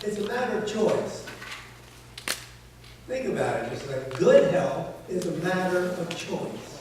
It's a matter of choice. Think about it, just like good health is a matter of choice.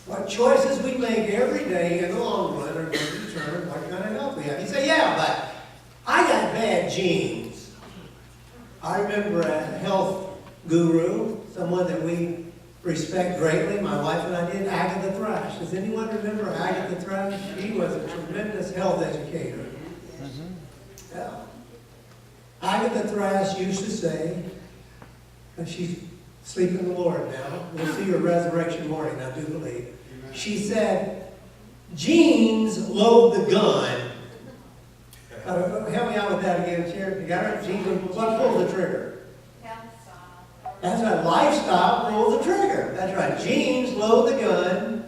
What choices we make every day in the long run are going to determine what kind of health we have. You say, yeah, but I got bad genes. I remember a health guru, someone that we respect greatly, my wife and I did, Agatha Thrash. Does anyone remember Agatha Thrash? She was a tremendous health educator. Yeah. Agatha Thrash used to say, and she's sleeping in the Lord now, we'll see her resurrection morning, I do believe. She said, genes load the gun. Help me out with that again, Sharon. You got it? Genes, what pulls the trigger? That's right, lifestyle pulls the trigger. That's right, genes load the gun.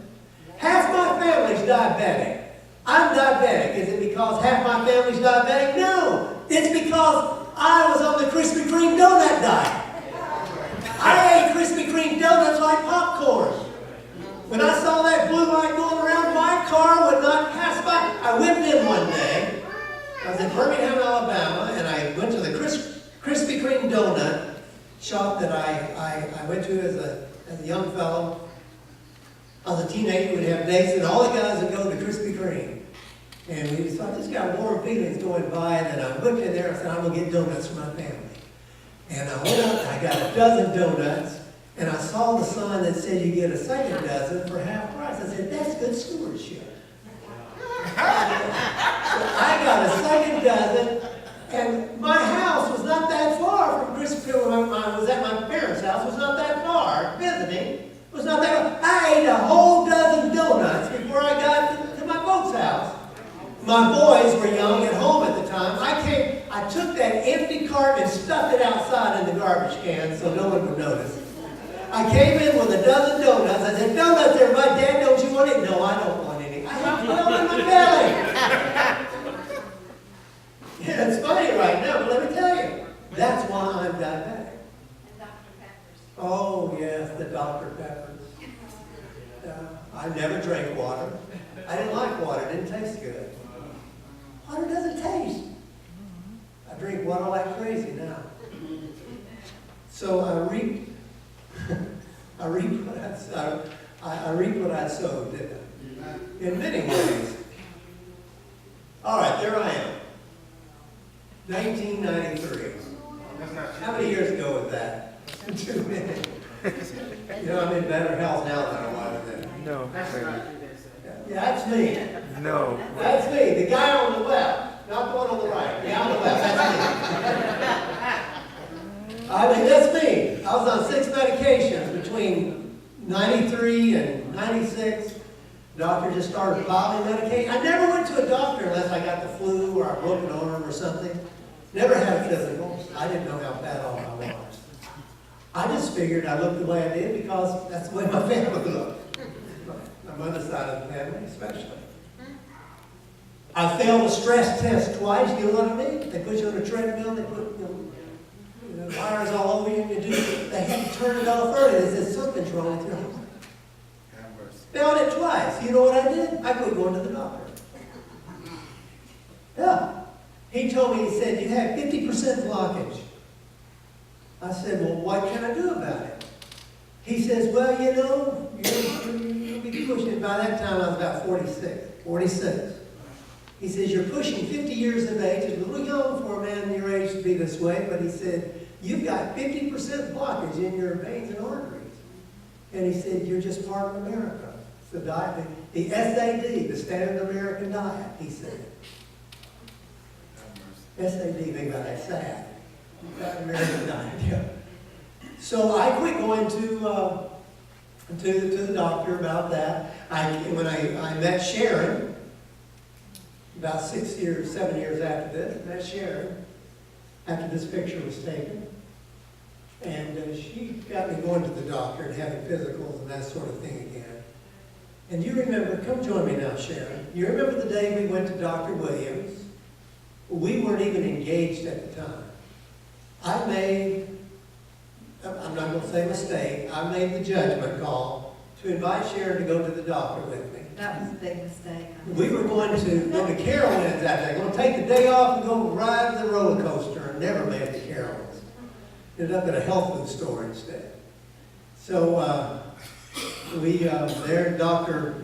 Half my family's diabetic. I'm diabetic. Is it because half my family's diabetic? No. It's because I was on the Krispy Kreme donut diet. I ate Krispy Kreme donuts like popcorn. When I saw that blue light going around, my car would not pass by. I whipped in one day. I was in Birmingham, Alabama, and I went to the Krispy Kreme donut shop that I went to as a young fellow. I was a teenager, we'd have dates, and all the guys would go to Krispy Kreme. And so I just got warm feelings going by, and then I whipped in there and said, I'm going to get donuts for my family. And I went out and I got a dozen donuts, and I saw the sign that said you get a second dozen for half price. I said, that's good stewardship. So I got a second dozen, and my house was not that far from Krispy Kreme. I was at my parents' house, was not that far. Visiting was not that far. I ate a whole dozen donuts before I got to my folks' house. My boys were young at home at the time. I took that empty cart and stuffed it outside in the garbage can so no one would notice. I came in with a dozen donuts. I said, donuts, everybody. Dad, don't you want it? No, I don't want any. I have 12 in my belly. Yeah, it's funny right now, but let me tell you, that's why I'm diabetic. And Dr. Pepper's. Oh, yes, the Dr. Peppers. I never drank water. I didn't like water. It didn't taste good. Water doesn't taste. I drink water like crazy now. So I reap what I sowed, didn't I? In many ways. All right, there I am. 1993. How many years ago was that? 2 minutes. You know, I'm in better health now than I was then. No. Yeah, that's me. No. That's me. The guy on the left, not the one on the right. The guy on the left, that's me. I mean, that's me. I was on 6 medications between 93 and 96. The doctor just started piling medication. I never went to a doctor unless I got the flu or I broke an arm or something. Never had a physical. I didn't know how bad all I was. I just figured I looked the way I did because that's the way my family looked. My mother's side of the family, especially. I failed a stress test twice. You know what I mean? They put you on a treadmill. They put wires all over you. And they had to turn it off early. They said something's wrong with your heart. Failed it twice. You know what I did? I quit going to the doctor. Yeah. He told me, he said, you have 50% blockage. I said, well, what can I do about it? He says, well, you know, you'll be pushing. By that time, I was about 46. He says, you're pushing 50 years of age. It's a little young for a man your age to be this way, but he said, you've got 50% blockage in your veins and arteries. And he said, you're just part of America. It's the diet, the SAD, the Standard American Diet, he said. SAD, think about that, SAD. American Diet, yeah. So I quit going to the doctor about that. When I met Sharon, about 7 years after this, met Sharon, after this picture was taken. And she got me going to the doctor and having physicals and that sort of thing again. And you remember, come join me now, Sharon. You remember the day we went to Dr. Williams? We weren't even engaged at the time. I made, I'm not going to say mistake, I made the judgment call to invite Sharon to go to the doctor with me. That was a big mistake. We were going to go to Carowinds that day. Going to take the day off and go ride the roller coaster. never made it to Carolyn's. Ended up at a health food store instead. So we there in Dr.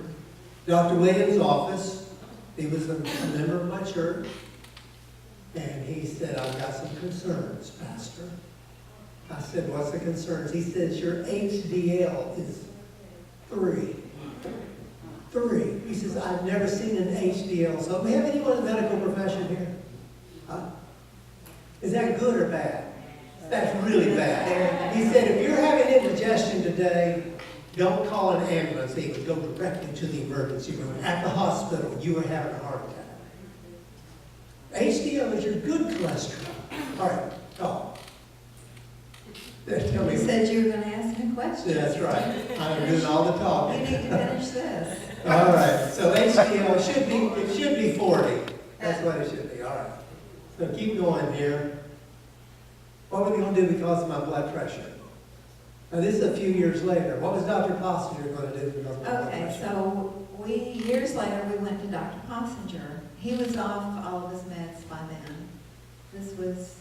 Williams' office. He was a member of my church. And he said, I've got some concerns, Pastor. I said, what's the concerns? He says, your HDL is 3. 3. He says, I've never seen an HDL. So do we have anyone in the medical profession here? Huh? Is that good or bad? That's really bad. He said, if you're having indigestion today, don't call an ambulance. He would go directly to the emergency room. At the hospital, you were having a heart attack. HDL is your good cholesterol. All right, talk. Tell me. You said you were going to ask me questions. That's right. I'm doing all the You talking. need to finish this. All right, so HDL should be 40. That's what it should be, all right. So keep going here. What were they going to do because of my blood pressure? Now this is a few years later. What was Dr. Possinger going to do because of my blood Okay, pressure? so years later, we went to Dr. Possinger. He was off all of his meds by then. This was,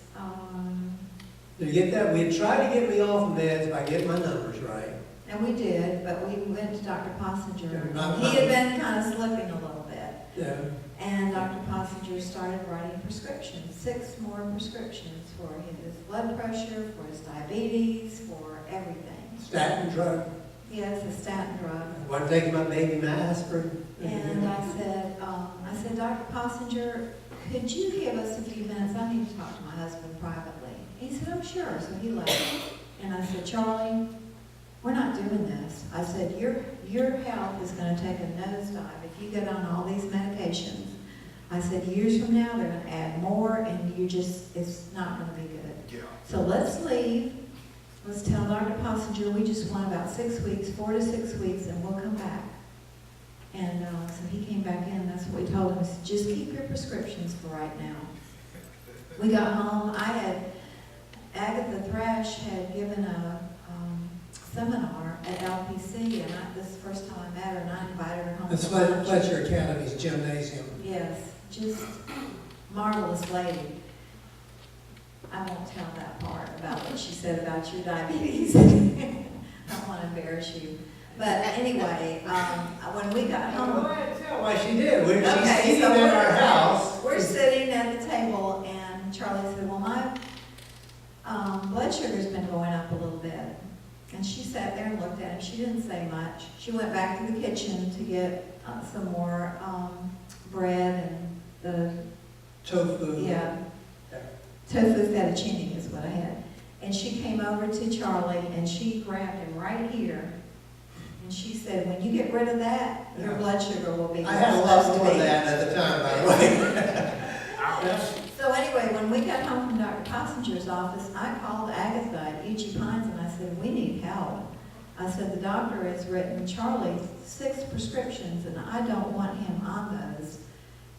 Did you get that? We had tried to get me off meds by getting my numbers right. and we did, but we went to Dr. Possinger. Yeah, He had been kind of slipping a little bit. Yeah. And Dr. Possinger started writing prescriptions, 6 more prescriptions for his blood pressure, for his diabetes, for everything. Statin drug. Yes, a statin drug. I wasn't taking my baby, my aspirin. And I said, Dr. Possinger, could you give us a few minutes? I need to talk to my husband privately. He said, oh, sure. So he left. And I said, Charlie, we're not doing this. I said, your health is going to take a nosedive if you get on all these medications. I said, years from now, they're going to add more, and it's not going to be good. Yeah. So let's leave. Let's tell Dr. Possinger we just want about 6 weeks, 4 to 6 weeks, and we'll come back. And so he came back in, and that's what we told him. We said, just keep your prescriptions for right now. We got home. Agatha Thrash had given a seminar at LPC, and this is the first time I met her, and I invited her home. The for lunch. Fletcher Academy's gymnasium. Yes, just marvelous lady. I won't tell that part about what she said about your diabetes. I don't want to embarrass you. But anyway, when we got Go home, ahead and tell why she did. She's Okay, eating so in our house. we're sitting at the table, and Charlie said, well, my blood sugar's been going up a little bit. And she sat there and looked at him. She didn't say much. She went back to the kitchen to get some more bread and the Tofu. yeah. Tofu fettuccine is what I had. And she came over to Charlie and she grabbed him right here. And she said, when you get rid of that, your Yeah. blood sugar will be I where had a it's lot supposed more to of be." that at the time, by the way. Yeah. So anyway, when we got home from Dr. Possinger's office, I called Agatha at UG Pines and I said, we need help. I said, the doctor has written Charlie 6 prescriptions and I don't want him on those.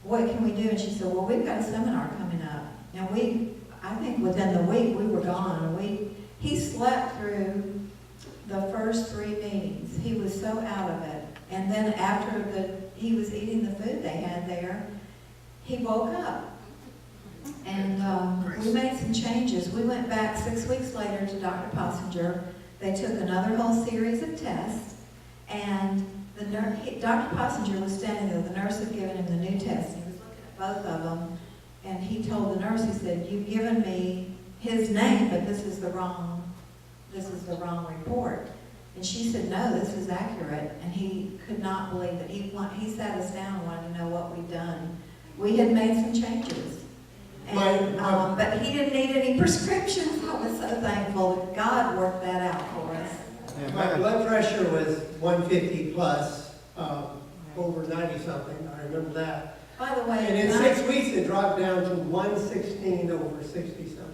What can we do? And she said, well, we've got a seminar coming up. And I think within the week we were gone. He slept through the first 3 meetings. He was so out of it. And then after he was eating the food they had there, he woke up. And we made some changes. We went back 6 weeks later to Dr. Possinger. They took another whole series of tests, and Dr. Possinger was standing there. The nurse had given him the new test. He was looking at both of them, and he told the nurse, he said, you've given me his name, but this is the wrong report. And she said, no, this is accurate. And he could not believe it. He sat us down and wanted to know what we'd done. We had made some changes. And, but he didn't need any prescriptions. I was so thankful that God worked that out for us. My blood pressure was 150 plus, over 90 something, I remember that. By the way, And in 6 weeks it dropped down to 116 over 60 something.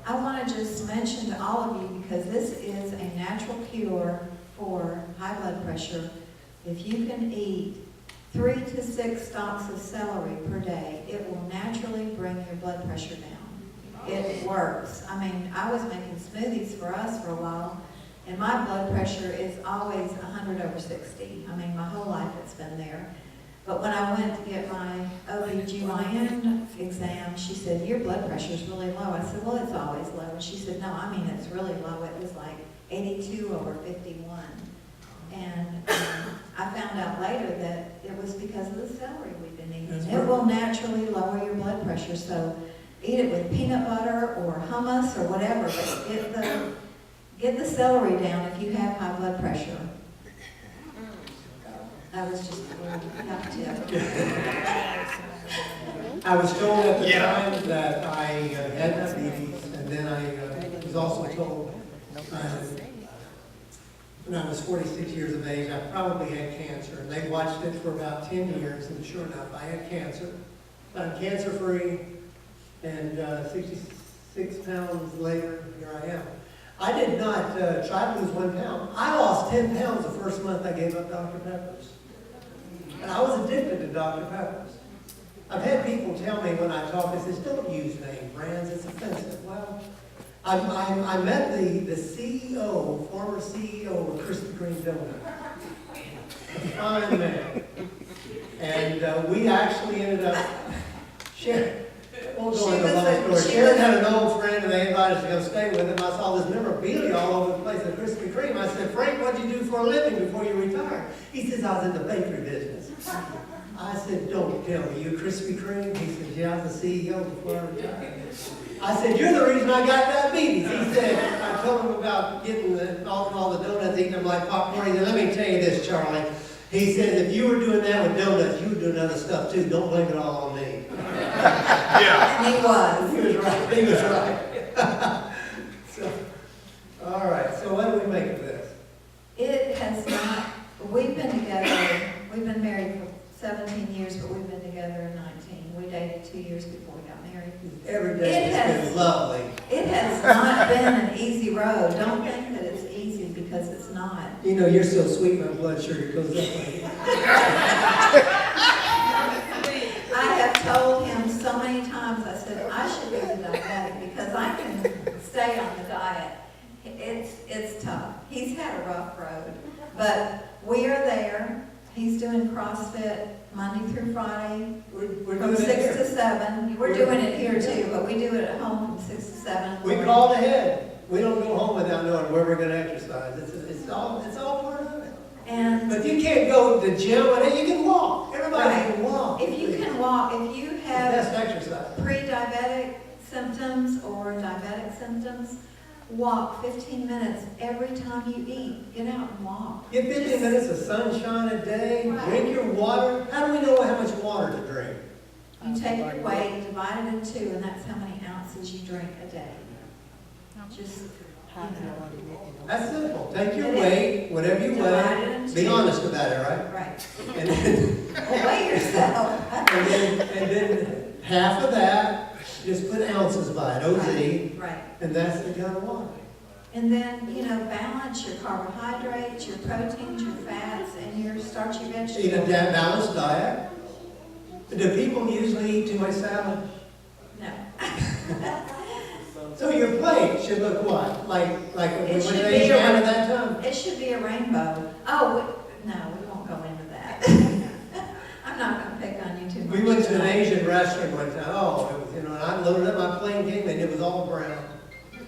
I want to just mention to all of you, because this is a natural cure for high blood pressure. If you can eat 3 to 6 stalks of celery per day, it will naturally bring your blood pressure down. It works. I mean, I was making smoothies for us for a while, and my blood pressure is always 100 over 60. I mean, my whole life it's been there. But when I went to get my OBGYN exam, she said, your blood pressure's really low. I said, well, it's always low. And she said, no, I mean, it's really low. It was like 82 over 51. And I found out later that it was because of the celery we've been eating. That's It right. will naturally lower your blood pressure, so eat it with peanut butter or hummus or whatever, but get the celery down if you have high blood pressure. That was just a little health tip. I was told at the time that I had diabetes, and then I was also told when I was 46 years of age, I probably had cancer. And they watched it for about 10 years, and sure enough, I had cancer. I'm cancer-free, and 66 pounds later, here I am. I did not try to lose 1 pound. I lost 10 pounds the first month I gave up Dr. Pepper's. And I was addicted to Dr. Pepper's. I've had people tell me when I talk, they say, don't use name brands, it's offensive. Well, I met the CEO, former CEO of Krispy Kreme Donut. A fine man. And we actually ended up sharing. Won't go into the long story. Sharon had an old friend and they invited us to go stay with him. I saw this memorabilia all over the place at Krispy Kreme. I said, Frank, what'd you do for a living before you retired? He says, I was in the bakery business. I said, don't tell me, you Krispy Kreme? He said, yeah, I was the CEO before I retired. I said, you're the reason I got diabetes. He said, I told him about getting all the donuts, eating them like popcorn. He said, let me tell you this, Charlie. He said, if you were doing that with donuts, you were doing other stuff too. Don't blame it all on me. Yeah. And he was. He was right. He was right. So, all right. So what do we make of this? It has not, we've been together, we've been married for 17 years, but we've been together 19. We dated 2 years before we got married. Every day has been lovely. It has not been an easy road. Don't think that it's easy because it's not. You know, you're so sweet, my blood sugar goes up like I have told him so many times, I said, I should be the diabetic because I can stay on the diet. It's tough. He's had a rough road, but we are there. He's doing CrossFit Monday through Friday We're from doing 6 it to here. 7. We're doing it here too, but we do it at home from 6 to 7. We called ahead. We don't go home without knowing where we're going to exercise. It's all part of it. And But you can't go to the gym, and you can walk. Everybody Right. can walk. if you can walk, if you It's the have best exercise. pre-diabetic symptoms or diabetic symptoms, walk 15 minutes every time you eat. Get out and walk. Get 15 minutes of sunshine a day. Right. Drink your water. How do we know how much water to drink? You take your weight, divide it in 2, and that's how many ounces you drink a day. Just, you know, That's simple. Take your It is. weight, whatever you Divide it weigh. into Be two. honest about it, right? right. And then, Weigh yourself. and then half of that, just put ounces by it, OZ, Right. and that's the kind of water. And then, you know, balance your carbohydrates, your proteins, your fats, and your starchy Eat a vegetables. balanced diet. Do people usually eat too much salad? No. So your plate should look what? Like when It should they be eat at a- that time? It should be a rainbow. Oh, no, we won't go into that. I'm not gonna pick on you too much. We went to an tonight. Asian restaurant one time. Oh, it was, and I loaded up my plane came and it was all brown.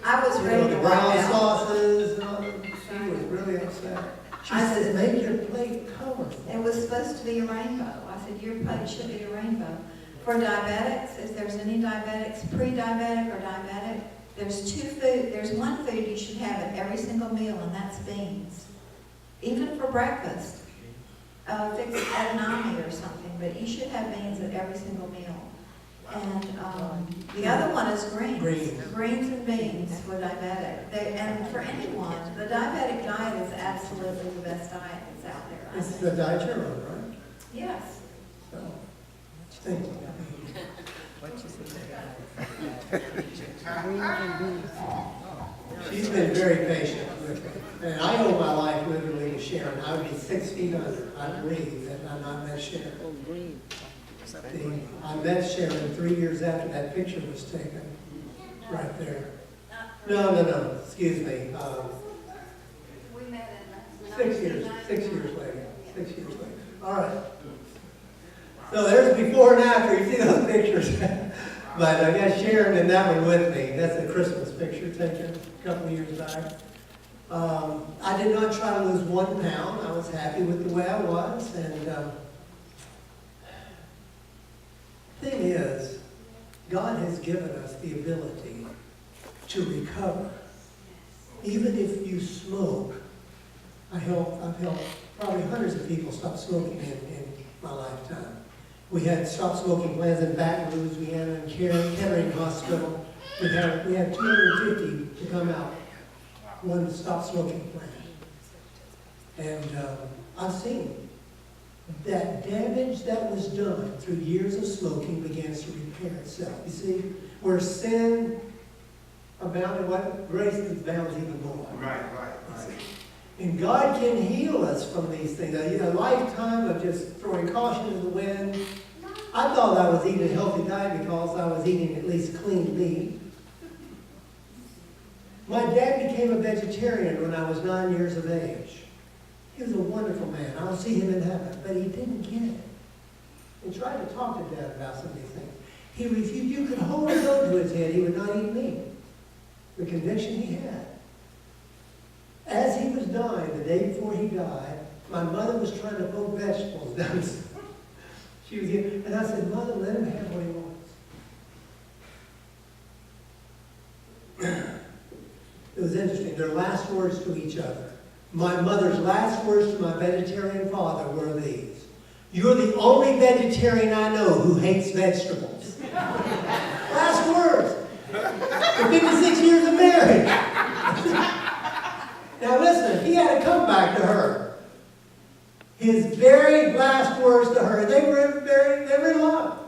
I was You know, ready the to walk brown out. sauces and all that. She was really upset. She I says, said- make your plate colorful. It was supposed to be a rainbow. I said, your plate should be a rainbow. For diabetics, if there's any diabetics, pre-diabetic or diabetic, there's one food you should have at every single meal, and that's beans. Even for breakfast. Fix edamame or something, but you should have beans at every single meal. And the other one is greens. Greens. Greens and beans for diabetic. And for anyone, the diabetic diet is absolutely the best diet that's out there. I It's think. the diet you're on, right? Yes. So, thank you. She's been very patient with me. And I owe my life literally to Sharon. I would be 6 feet under. I believe that I not met Sharon. I met Sharon 3 years after that picture was taken, right there. No, excuse me. We met in 6 years later. 6 years later. All right. So there's before and after. You see those pictures. But I got Sharon and that one with me. That's a Christmas picture taken a couple of years back. I did not try to lose 1 pound. I was happy with the way I was. And thing is, God has given us the ability to recover. Even if you smoke, I've helped probably hundreds of people stop smoking in my lifetime. We had stop smoking plans in Baton Rouge, Louisiana, and Kettering Hospital. We had 250 to come out. One stop smoking plan. And I've seen that damage that was done through years of smoking begins to repair itself. You see, where sin abounded, what grace abounds even more. Right. And God can heal us from these things. A lifetime of just throwing caution to the wind. I thought I was eating a healthy diet because I was eating at least clean meat. My dad became a vegetarian when I was 9 years of age. He was a wonderful man. I'll see him in heaven. But he didn't get it. He tried to talk to Dad about some of these things. He refused. You could hold a gun to his head. He would not eat meat. The conviction he had. As he was dying, the day before he died, my mother was trying to poke vegetables down. She was here, and I said, Mother, let him have what he wants. It was interesting. Their last words to each other. My mother's last words to my vegetarian father were these: "You're the only vegetarian I know who hates vegetables." Last words. For 56 years of marriage. Now listen, he had to come back to her. His very last words to her, they were in love.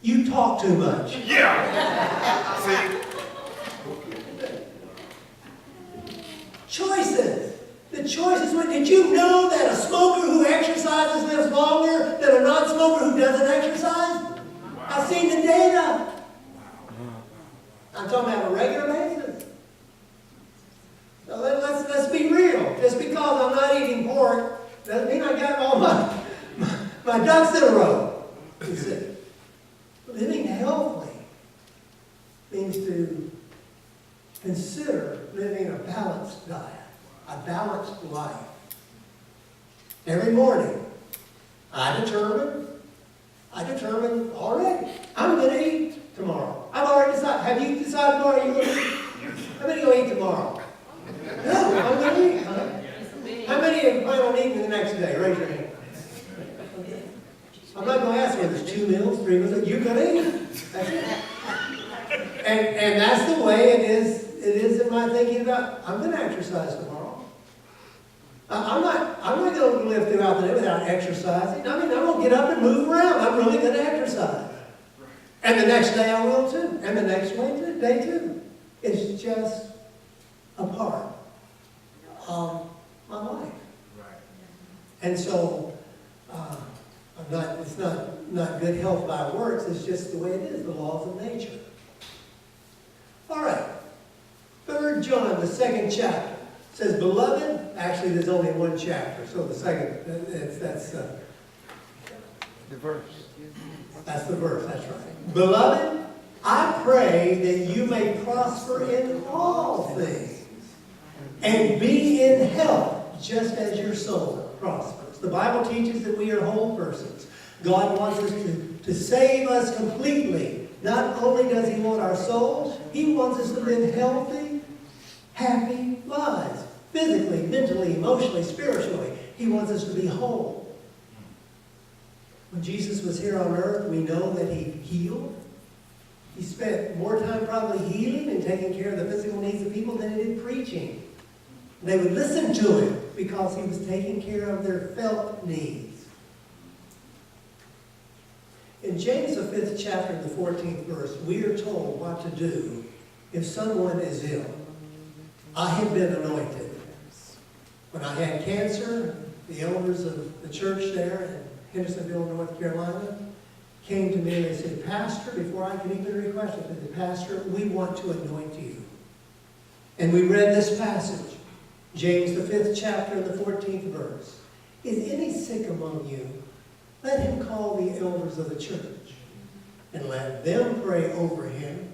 You talk too much. Yeah. See? Choices. The choices. Did you know that a smoker who exercises lives longer than a non-smoker who doesn't exercise? I've seen the data. I'm talking about a regular basis. So let's be real. Just because I'm not eating pork doesn't mean I got all my ducks in a row. You see, living healthily means to consider living a balanced diet, a balanced life. Every morning, I determine already, I'm going to eat tomorrow. I've already decided. Have you decided tomorrow you're going to eat? How many are going to eat tomorrow? No, I'm going to eat. Huh? How many of you plan on eating the next day? Raise your hand. I'm not going to ask whether it's 2 meals, 3 meals. You're going to eat. That's it. And that's the way it is in my thinking about, I'm going to exercise tomorrow. I'm not going to live throughout the day without exercising. I mean, I'm going to get up and move around. I'm really going to exercise. And the next day I will too. And the next day too. It's just a part of my life. And so, it's not good health by works. It's just the way it is, the laws of nature. All right. 3 John, the 2nd chapter, says, Beloved, actually there's only 1 chapter, so the second, that's the verse. That's the verse, that's right. Beloved, I pray that you may prosper in all things and be in health, just as your soul prospers. The Bible teaches that we are whole persons. God wants us to save us completely. Not only does He want our souls, He wants us to live healthy, happy lives. Physically, mentally, emotionally, spiritually. He wants us to be whole. When Jesus was here on earth, we know that He healed. He spent more time probably healing and taking care of the physical needs of people than He did preaching. They would listen to Him because He was taking care of their felt needs. In James, the 5th chapter, the 14th verse, we are told what to do if someone is ill. I have been anointed. When I had cancer, the elders of the church there in Hendersonville, North Carolina, came to me and they said, Pastor, before I could even request it, they said, Pastor, we want to anoint you. And we read this passage, James, the 5th chapter, the 14th verse. Is any sick among you? let him call the elders of the church and let them pray over him